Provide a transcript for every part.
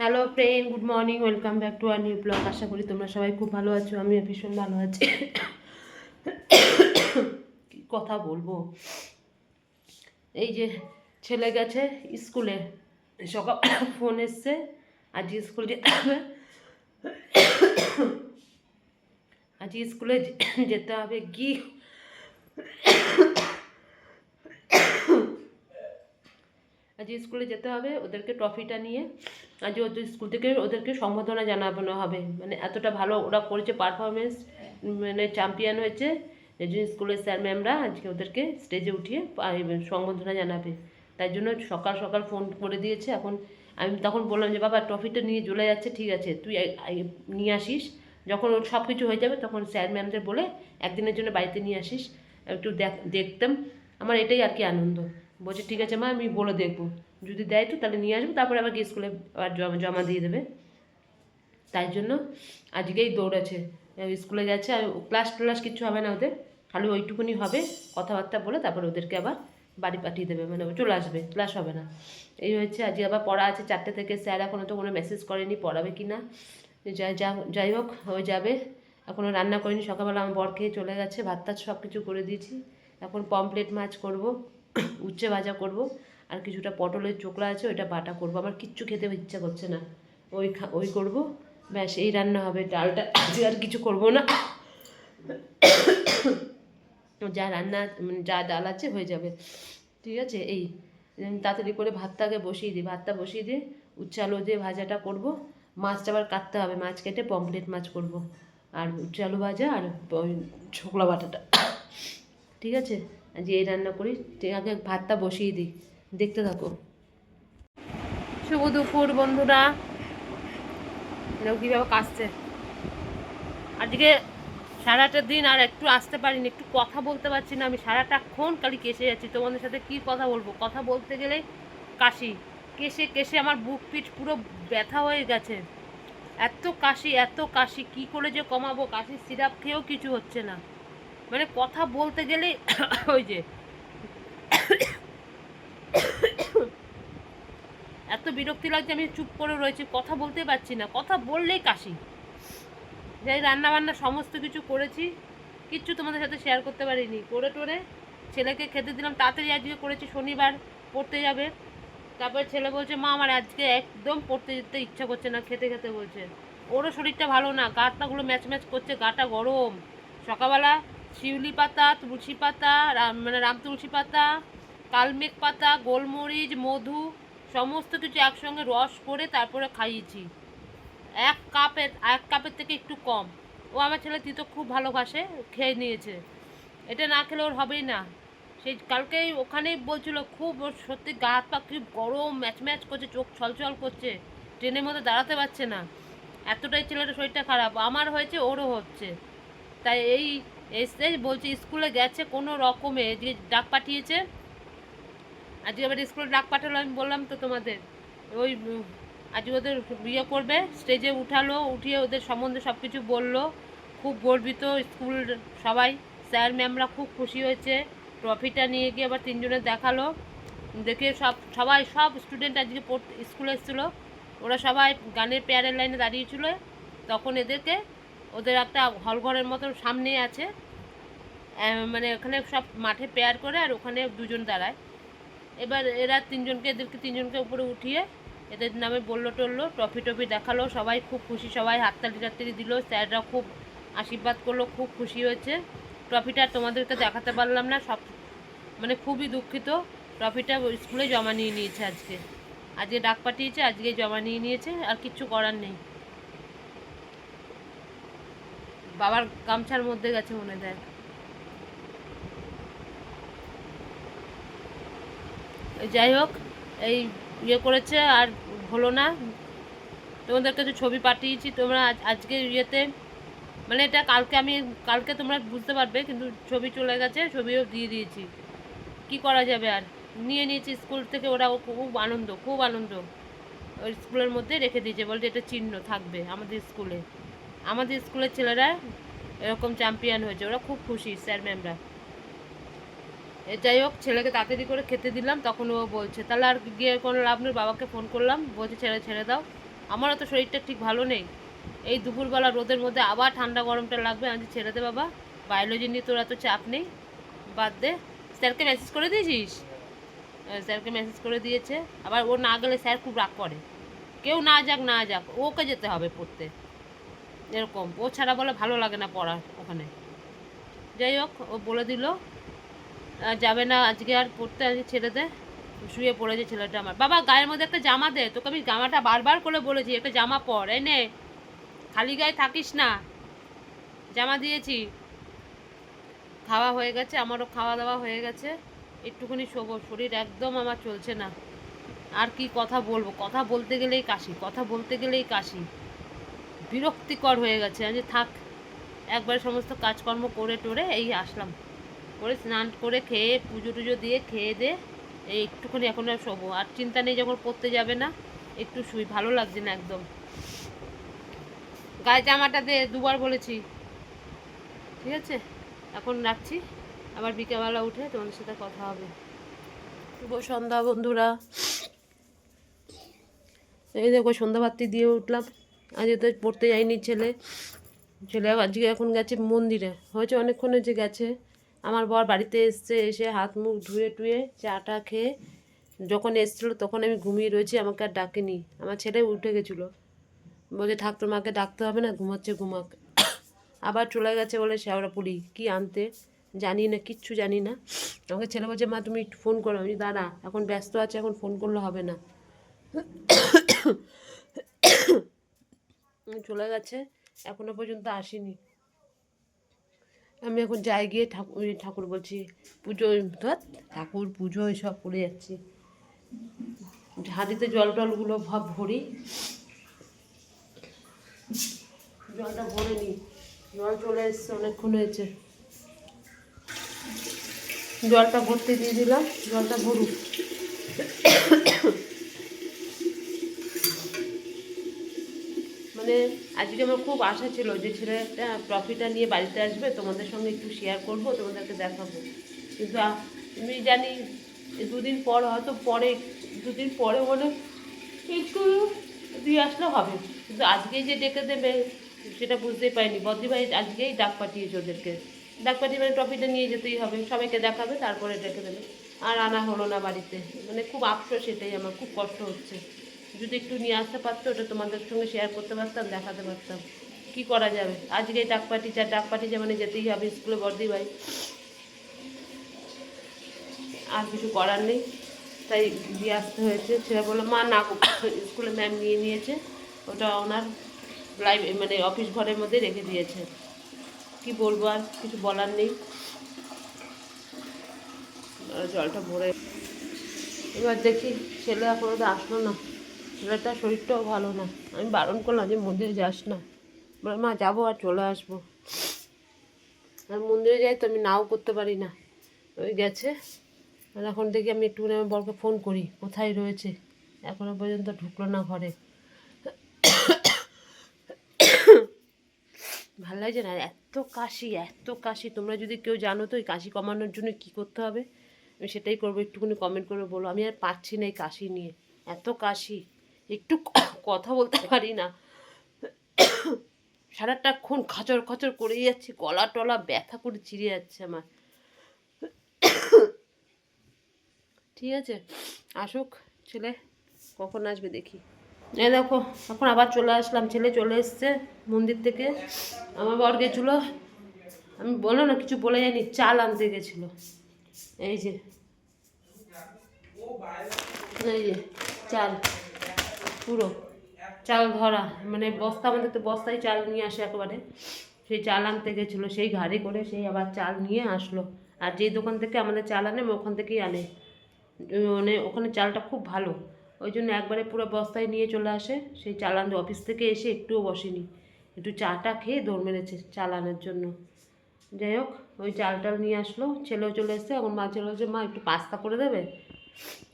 Hello friend, good morning, welcome back to our new blog. আশা করি তোমরা সবাই খুব ভালো আছো। আমিও ভীষণ ভালো আছি। কি কথা বলবো, এই যে ছেলে গেছে স্কুলে, সকাল ফোন এসছে আজকে স্কুল যেতে হবে, আজকে স্কুলে যেতে হবে। কি আজকে স্কুলে যেতে হবে, ওদেরকে ট্রফিটা নিয়ে আজ ওদের স্কুল থেকে ওদেরকে সম্বর্ধনা জানানো হবে। মানে এতটা ভালো ওরা করেছে পারফরমেন্স, মানে চ্যাম্পিয়ন হয়েছে, এই জন্য স্কুলের স্যার ম্যামরা আজকে ওদেরকে স্টেজে উঠিয়ে সম্বর্ধনা জানাবে। তাই জন্য সকাল সকাল ফোন করে দিয়েছে। এখন আমি তখন বললাম যে বাবা ট্রফিটা নিয়ে চলে যাচ্ছে, ঠিক আছে তুই নিয়ে আসিস, যখন ওর সব কিছু হয়ে যাবে তখন স্যার ম্যামদের বলে একদিনের জন্য বাড়িতে নিয়ে আসিস, একটু দেখতাম। আমার এটাই আর কি আনন্দ। বলছে ঠিক আছে মা, আমি বলে দেখবো, যদি দেয় তো তাহলে নিয়ে আসবো, তারপরে আবার গিয়ে স্কুলে আবার জমা দিয়ে দেবে। তাই জন্য আজকেই দৌড়েছে, স্কুলে গেছে। আর ক্লাস ট্লাস কিছু হবে না ওদের, খালি ওইটুকুনি হবে, কথাবার্তা বলে তারপর ওদেরকে আবার বাড়ি পাঠিয়ে দেবে, মানে চলে আসবে, ক্লাস হবে না। এই হচ্ছে, আজকে আবার পড়া আছে 4টে থেকে। স্যার এখনও তো কোনো মেসেজ করেনি পড়াবে কি না। যাই হোক, হয়ে যাবে। এখনও রান্না করিনি, সকালবেলা আমার বর খেয়ে চলে গেছে, ভাত টাত সব কিছু করে দিয়েছি। এখন পমপ্লেট মাছ করব, উচ্ছে ভাজা করব, আর কিছুটা পটলের চোকলা আছে ওইটা বাটা করব। আমার কিচ্ছু খেতে ইচ্ছা করছে না, ওই করব, ব্যাস এই রান্না হবে। ডালটা আর কিছু করব না, যা রান্না মানে যা ডাল আছে হয়ে যাবে, ঠিক আছে। এই তাড়াতাড়ি করে ভাতটাকে বসিয়ে দিই, ভাতটা বসিয়ে দিয়ে উচ্ছে আলু দিয়ে ভাজাটা করব। মাছটা আবার কাটতে হবে, মাছ কেটে পমপ্লেট মাছ করব, আর উচ্ছে আলু ভাজা আর ওই ছোকলা বাটাটা, ঠিক আছে। আজ এই রান্না করি, ঠিক আগে ভাতটা বসিয়ে দিই, দেখতে থাকো। শুভ দুপুর বন্ধুরা, কীভাবে কাশছে আজকে সারাটা দিন, আর একটু আসতে পারিনি, একটু কথা বলতে পারছি না। আমি সারাটাক্ষণ খালি কেসে যাচ্ছি, তোমাদের সাথে কি কথা বলবো, কথা বলতে গেলে কাশি, কেসে কেসে আমার বুক পিঠ পুরো ব্যথা হয়ে গেছে। এত কাশি এত কাশি, কি করে যে কমাবো, কাশির সিরাপ খেয়েও কিছু হচ্ছে না। মানে কথা বলতে গেলে ওই যে এত বিরক্তি লাগছে, আমি চুপ করে রয়েছি, কথা বলতে পারছি না, কথা বললেই কাশি। যাই রান্নাবান্না সমস্ত কিছু করেছি, কিচ্ছু তোমাদের সাথে শেয়ার করতে পারিনি। করে টোরে ছেলেকে খেতে দিলাম, তাড়াতাড়ি আজকে করেছি, শনিবার পড়তে যাবে। তারপর ছেলে বলছে মা আমার আজকে একদম পড়তে যেতে ইচ্ছা করছে না, খেতে খেতে বলছে। ওরও শরীরটা ভালো না, গাটাগুলো ম্যাচ ম্যাচ করছে, গাটা গরম। সকালবেলা শিউলি পাতা, তুলসী পাতা, মানে রাম তুলসী পাতা, কালমেঘ পাতা, গোলমরিচ, মধু সমস্ত কিছু একসঙ্গে রস করে তারপরে খাইয়েছি। এক কাপের থেকে একটু কম। ও আমার ছেলে তিতো খুব ভালোবাসে, খেয়ে নিয়েছে। এটা না খেলে ওর হবেই না। সেই কালকেই ওখানেই বলছিল, খুব ওর সত্যি গা হাত পা খুব গরম, ম্যাচ ম্যাচ করছে, চোখ ছলছল করছে, ট্রেনের মধ্যে দাঁড়াতে পারছে না, এতটাই ছেলেটার শরীরটা খারাপ। আমার হয়েছে, ওরও হচ্ছে। তাই এই এসে বলছে স্কুলে গেছে কোনো রকমে, যে ডাক পাঠিয়েছে আজকে, আবার স্কুলে ডাক পাঠালো। আমি বললাম তো তোমাদের, ওই আজকে ওদের বিয়ে করবে, স্টেজে উঠালো, উঠিয়ে ওদের সম্বন্ধে সব কিছু বললো। খুব গর্বিত স্কুল সবাই, স্যার ম্যামরা খুব খুশি হয়েছে। ট্রফিটা নিয়ে গিয়ে আবার তিনজনের দেখালো, দেখে সব স্টুডেন্ট আজকে স্কুলে এসেছিলো, ওরা সবাই গানের পেয়ারের লাইনে দাঁড়িয়েছিল। তখন এদেরকে ওদের একটা হল ঘরের মতো সামনেই আছে, মানে ওখানে সব মাঠে পেয়ার করে, আর ওখানে দুজন দাঁড়ায়। এবার এদেরকে তিনজনকে উপরে উঠিয়ে এদের নামে বললো টললো, ট্রফি দেখালো, সবাই খুব খুশি, সবাই হাততালি টাততালি দিল, স্যাররা খুব আশীর্বাদ করলো, খুব খুশি হয়েছে। ট্রফিটা তোমাদেরকে দেখাতে পারলাম না, সব মানে খুবই দুঃখিত। ট্রফিটা স্কুলে জমা নিয়ে নিয়েছে আজকে ডাক পাঠিয়েছে, আজকে জমা নিয়ে নিয়েছে, আর কিচ্ছু করার নেই। বাবার গামছার মধ্যে গেছে মনে দেয়। যাই হোক, এই করেছে, আর হলো না। তোমাদের কাছে ছবি পাঠিয়েছি, তোমরা আজকে মানে এটা কালকে তোমরা বুঝতে পারবে, কিন্তু ছবি চলে গেছে, ছবিও দিয়ে দিয়েছি। কি করা যাবে, আর নিয়ে নিয়েছি স্কুল থেকে, ওরা খুব আনন্দ ওই স্কুলের মধ্যে রেখে দিয়েছে, বলতে এটা চিহ্ন থাকবে আমাদের স্কুলের ছেলেরা এরকম চ্যাম্পিয়ন হয়েছে, ওরা খুব খুশি স্যার ম্যামরা। যাই হোক, ছেলেকে তাড়াতাড়ি করে খেতে দিলাম, তখন ও বলছে তাহলে আর গিয়ে কোনো লাভ নেই। বাবাকে ফোন করলাম, বলছে ছেড়ে দাও, আমারও তো শরীরটা ঠিক ভালো নেই। এই দুপুরবেলা রোদের মধ্যে আবার ঠান্ডা গরমটা লাগবে। আমি ছেড়ে দে বাবা, বায়োলজি নিয়ে তোর এত চাপ নেই, বাদ দে। স্যারকে মেসেজ করে দিয়েছিস? স্যারকে মেসেজ করে দিয়েছে। আবার ও না গেলে স্যার খুব রাগ করে। কেউ না যাক না যাক, ওকে যেতে হবে পড়তে, এরকম। ও ছাড়া বলে ভালো লাগে না পড়ার ওখানে। যাই হোক, ও বলে দিল যাবে না আজকে আর পড়তে, আজকে ছেড়ে দে। শুয়ে পড়েছে ছেলেটা আমার। বাবা গায়ের মধ্যে একটা জামা দে, তোকে আমি জামাটা বারবার করে বলেছি একটা জামা পর, এই নে, খালি গায়ে থাকিস না, জামা দিয়েছি। খাওয়া হয়ে গেছে, আমারও খাওয়া দাওয়া হয়ে গেছে, একটুখানি শোবো। শরীর একদম আমার চলছে না। আর কি কথা বলবো, কথা বলতে গেলেই কাশি, কথা বলতে গেলেই কাশি, বিরক্তিকর হয়ে গেছে। আজ থাক, একবারে সমস্ত কাজকর্ম করে টোরে এই আসলাম, করে স্নান করে খেয়ে পুজো টুজো দিয়ে খেয়ে দে এই একটুখানি এখন আর শোবো। আর চিন্তা নেই, যখন পড়তে যাবে না একটু শুই, ভালো লাগছে না একদম। গায়ে জামাটা দে, দুবার বলেছি। ঠিক আছে, এখন রাখছি, আবার বিকেলবেলা উঠে তোমাদের সাথে কথা হবে। শুভ সন্ধ্যা বন্ধুরা। এই দেখো সন্ধ্যাবাতি দিয়ে উঠলাম। আজকে তো পড়তে যায়নি ছেলে, ছেলে আজকে এখন গেছে মন্দিরে, হয়েছে অনেকক্ষণ যে গেছে। আমার বর বাড়িতে এসছে, এসে হাত মুখ ধুয়ে টুয়ে চাটা খেয়ে যখন এসছিলো তখন আমি ঘুমিয়ে রয়েছি, আমাকে আর ডাকেনি। আমার ছেলে উঠে গেছিলো, বলছে থাক তোর মাকে ডাকতে হবে না, ঘুমাচ্ছে ঘুমাক। আবার চলে গেছে বলে শেওড়াপুরি কি আনতে, জানি না, কিচ্ছু জানি না। আমাকে ছেলে বলছে মা তুমি একটু ফোন করো। আমি দাঁড়া, এখন ব্যস্ত আছে, এখন ফোন করলে হবে না। চলে গেছে, এখনো পর্যন্ত আসেনি। আমি এখন যাই গিয়ে ঠাকুর বলছি পুজো, ঠাকুর পুজো এসব করে যাচ্ছি। হাঁড়িতে জল টলগুলো ভাব ভরি, জলটা ভরে নিই। জল চলে এসছে, অনেকক্ষণ হয়েছে, জলটা ভরতে দিয়ে দিলাম, জলটা ভরুক। মানে আজকে আমার খুব আশা ছিল যে ছেলেটা ট্রফিটা নিয়ে বাড়িতে আসবে, তোমাদের সঙ্গে একটু শেয়ার করব, তোমাদেরকে দেখাবো। কিন্তু আমি জানি দুদিন পর, হয়তো পরে, দুদিন পরে বলে একটু দিয়ে আসলে হবে, কিন্তু আজকেই যে ডেকে দেবে সেটা বুঝতেই পারিনি। বদ্রিভাই আজকেই ডাক পাঠিয়েছে ওদেরকে, ডাক পাঠিয়ে মানে ট্রফিটা নিয়ে যেতেই হবে, সবাইকে দেখাবে, তারপরে ডেকে দেবে। আর আনা হলো না বাড়িতে, মানে খুব আফসোস, সেটাই আমার খুব কষ্ট হচ্ছে। যদি একটু নিয়ে আসতে পারতো, ওটা তোমাদের সঙ্গে শেয়ার করতে পারতাম, দেখাতে পারতাম। কি করা যাবে, আজকেই ডাক পাঠিয়েছে, আর ডাক পাঠিয়েছে মানে যেতেই হবে স্কুলে বদ্রিভাই, আর কিছু করার নেই, তাই দিয়ে আসতে হয়েছে। ছেলে বললো মা না, স্কুলে ম্যাম নিয়ে নিয়েছে, ওটা ওনার মানে অফিস ঘরের মধ্যে রেখে দিয়েছে। কি বলবো, আর কিছু বলার নেই। জলটা ভরে এবার দেখি, ছেলে এখনো তো আসলো না, ছেলেটার শরীরটাও ভালো না। আমি বারণ করলাম যে মন্দিরে যাস না, বলে মা যাবো আর চলে আসবো। আর মন্দিরে যাই তো আমি নাও করতে পারি না, ওই গেছে। আর এখন দেখি আমি একটুখানি আমার বরকে ফোন করি, কোথায় রয়েছে, এখনো পর্যন্ত ঢুকলো না ঘরে। ভালো লাগছে না, এত কাশি, এত কাশি। তোমরা যদি কেউ জানো তো এই কাশি কমানোর জন্য কী করতে হবে, আমি সেটাই করবো, একটুখানি কমেন্ট করে বলো। আমি আর পারছি না এই কাশি নিয়ে, এত কাশি, একটু কথা বলতে পারি না। সারাটাক্ষণ খচর খচর করেই যাচ্ছি, গলা টলা ব্যথা করে চিরে যাচ্ছে আমার। ঠিক আছে, আসুক ছেলে, কখন আসবে দেখি। এই দেখো এখন আবার চলে আসলাম, ছেলে চলে এসছে মন্দির থেকে। আমার বর গেছিলো, আমি বলো না কিছু বলে যাইনি, চাল আনতে গেছিলো। এই যে, এই যে চাল, পুরো চাল ধরা, মানে বস্তা, আমাদের তো বস্তায় চাল নিয়ে আসে একেবারে, সেই চাল আনতে গেছিলো, সেই গাড়ি করে সেই আবার চাল নিয়ে আসলো। আর যেই দোকান থেকে আমাদের চাল আনে ওখান থেকেই আনে, মানে ওখানে চালটা খুব ভালো, ওই জন্য একবারে পুরো বস্তায় নিয়ে চলে আসে। সেই চাল আনতে অফিস থেকে এসে একটুও বসেনি, একটু চাটা খেয়ে দৌড় মেরেছে চাল আনার জন্য। যাই হোক, ওই চাল টাল নিয়ে আসলো, ছেলেও চলে এসছে। এখন মা চলে এসে, মা একটু পাস্তা করে দেবে,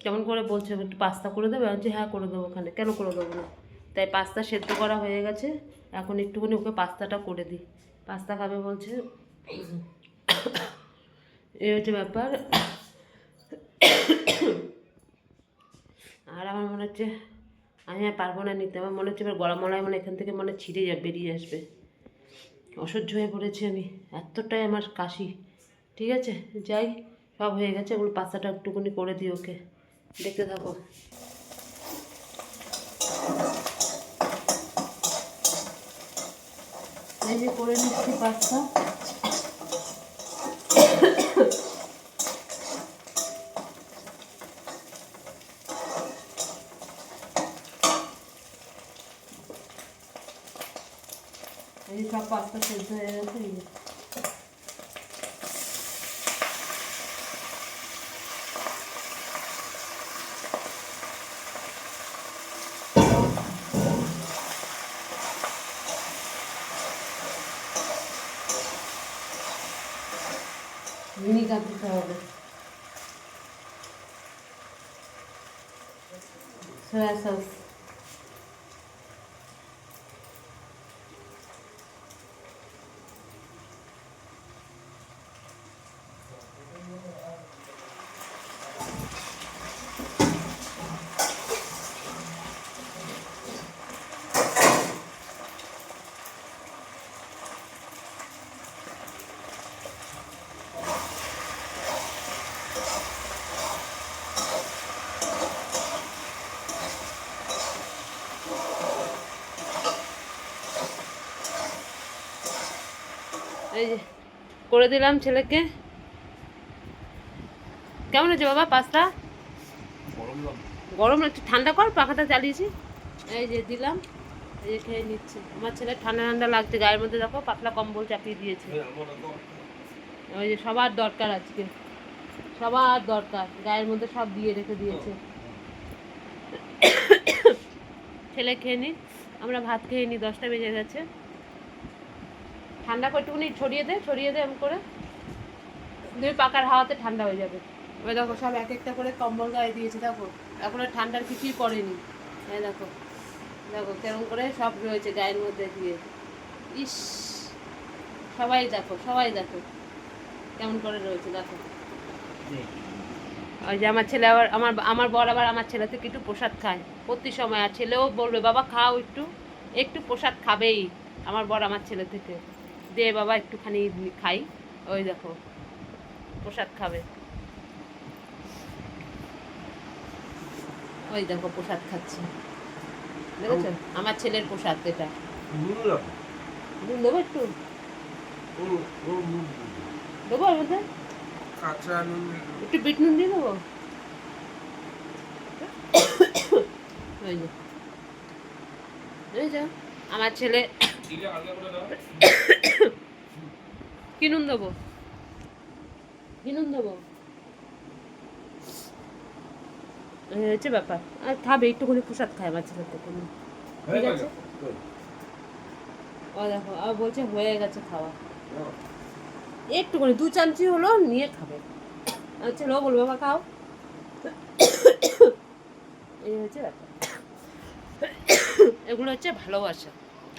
কেমন করে বলছে একটু পাস্তা করে দেবে। আমি হ্যাঁ করে দেবো, ওখানে কেন করে দেবো না। তাই পাস্তা সেদ্ধ করা হয়ে গেছে, এখন একটুখানি ওকে পাস্তাটা করে দিই, পাস্তা খাবে বলছে। এই হচ্ছে ব্যাপার। আর আমার মনে হচ্ছে আমি আর পারবো না নিতে, আমার মনে হচ্ছে এবার গলা মলায় মানে এখান থেকে মানে ছিঁড়ে যাবে, বেরিয়ে আসবে। অসহ্য হয়ে পড়েছি আমি, এতটাই আমার কাশি। ঠিক আছে, যাই, সব হয়ে গেছে। ওগুলো পাস্তাটা একটুখানি করে দিই ওকে, দেখতে থাকো। এই যে করে নিচ্ছি পাস্তা। এই সব পাস্তা সেদ্ধ হয়ে গেছে। ভিনিগার দিতে হবে, সয়া সস। এই যে করে দিলাম ছেলেকে। কেমন হয়েছে বাবা পাস্তা? গরম, একটু ঠান্ডা কর, পাখাটা চালিয়েছি। এই যে দিলাম, এই যে খেয়ে নিচ্ছে। আমার ছেলে ঠান্ডা ঠান্ডা লাগছে গায়ের মধ্যে, দেখো পাতলা কম্বল চাপিয়ে দিয়েছে। ওই যে সবার দরকার আজকে, সবার দরকার, গায়ের মধ্যে সব দিয়ে রেখে দিয়েছে। ছেলে খেয়ে নি, আমরা ভাত খেয়ে নি, 10টা বেজে গেছে। ঠান্ডা করে একটুখানি ছড়িয়ে দে এমন করে, দুই পাকার হাওয়াতে ঠান্ডা হয়ে যাবে। ওই দেখো সব এক একটা করে কম্বল গায়ে দিয়েছে, দেখো এখন আর ঠান্ডার কিছুই পড়েনি। হ্যাঁ দেখো, দেখো কেরম করে সব রয়েছে গায়ের মধ্যে দিয়ে। ইস, সবাই দেখো, সবাই দেখো কেমন করে রয়েছে, দেখো। ওই যে আমার ছেলে আবার, আমার বর আবার আমার ছেলে থেকে একটু প্রসাদ খায় প্রতি সময়, আর ছেলেও বলবে বাবা খাও, একটু একটু প্রসাদ খাবেই আমার বর আমার ছেলে থেকে। দে বাবা একটুখানি খাই। ওই দেখো প্রসাদ খাবে, ওই দেখো প্রসাদ খাচ্ছে, দেখেছো? আমার ছেলের প্রসাদ এটা। নুন দেবো একটু, দেবো এর মধ্যে একটু বিট নুন দিয়ে দেবো। ওই যে বুঝেছো, আমার ছেলে। কি নুন দেবো, কি নুন দেবো, হচ্ছে ব্যাপার। আর খাবে একটুখানি, প্রসাদ খায় আমার ছেলের থেকে। ঠিক আছে, ও দেখো আর বলছে হয়ে গেছে খাওয়া, একটুখানি 2 চামচি হলো নিয়ে খাবে। আর ছেলেও বলবে বাবা খাও। এই হচ্ছে ব্যাপার, এগুলো হচ্ছে ভালোবাসা,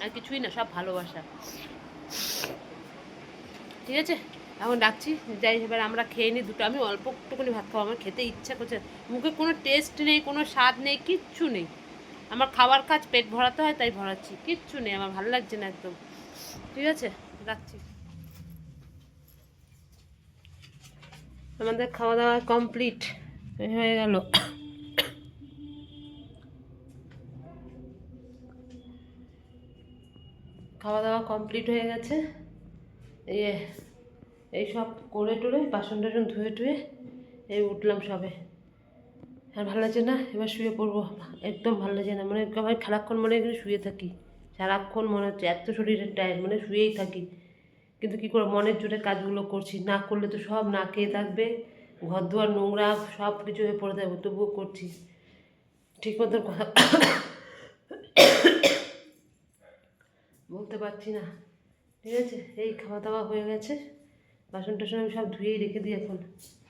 আর কিছুই না, সব ভালোবাসা। ঠিক আছে, এখন রাখছি, যাই এবার আমরা খেয়ে নিই দুটো। আমি অল্প একটুখানি ভাত খাবো, আমার খেতে ইচ্ছা করছে। মুখে কোনো টেস্ট নেই, কোনো স্বাদ নেই, কিচ্ছু নেই। আমার খাওয়ার কাজ পেট ভরাতে হয়, তাই ভরাচ্ছি, কিচ্ছু নেই, আমার ভালো লাগছে না একদম। ঠিক আছে, রাখছি। আমাদের খাওয়া দাওয়া কমপ্লিট হয়ে গেল। খাওয়া দাওয়া কমপ্লিট হয়ে গেছে। এই সব করে টোরে বাসন টাসন ধুয়ে টুয়ে এই উঠলাম সবে। আর ভালো লাগছে না, এবার শুয়ে পড়বো। একদম ভালো লাগছে না, মানে একেবারে সারাক্ষণ মনে হয় শুয়ে থাকি, সারাক্ষণ মনে হচ্ছে এত শরীরের টায়ার্ড, মানে শুয়েই থাকি। কিন্তু কী করে মনের জোরে কাজগুলো করছি, না করলে তো সব না খেয়ে থাকবে, ঘর দুয়ার নোংরা সব কিছু হয়ে পড়ে থাকবে, তবুও করছি ঠিক মতো কথা বলতে পারছি না। ঠিক আছে, এই খাওয়া দাওয়া হয়ে গেছে, বাসন টাসন আমি সব ধুয়েই রেখে দিই। এখন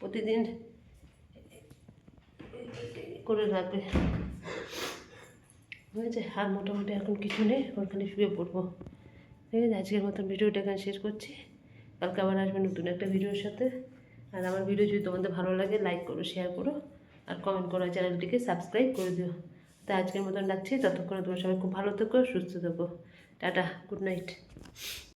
প্রতিদিন করে রাখবে, বুঝেছে? আর মোটামুটি এখন কিছু নেই, ওখানে শুয়ে পড়বো। ঠিক আছে, আজকের মতন ভিডিওটা এখানে শেষ করছি। কালকে আবার আসবে নতুন একটা ভিডিওর সাথে। আর আমার ভিডিও যদি তোমাদের ভালো লাগে লাইক করো, শেয়ার করো, আর কমেন্ট করো, চ্যানেলটিকে সাবস্ক্রাইব করে দিও। তাই আজকের মতন রাখছি। ততক্ষণে তোমরা সবাই খুব ভালো থেকো, সুস্থ থেকো। Tata, good night.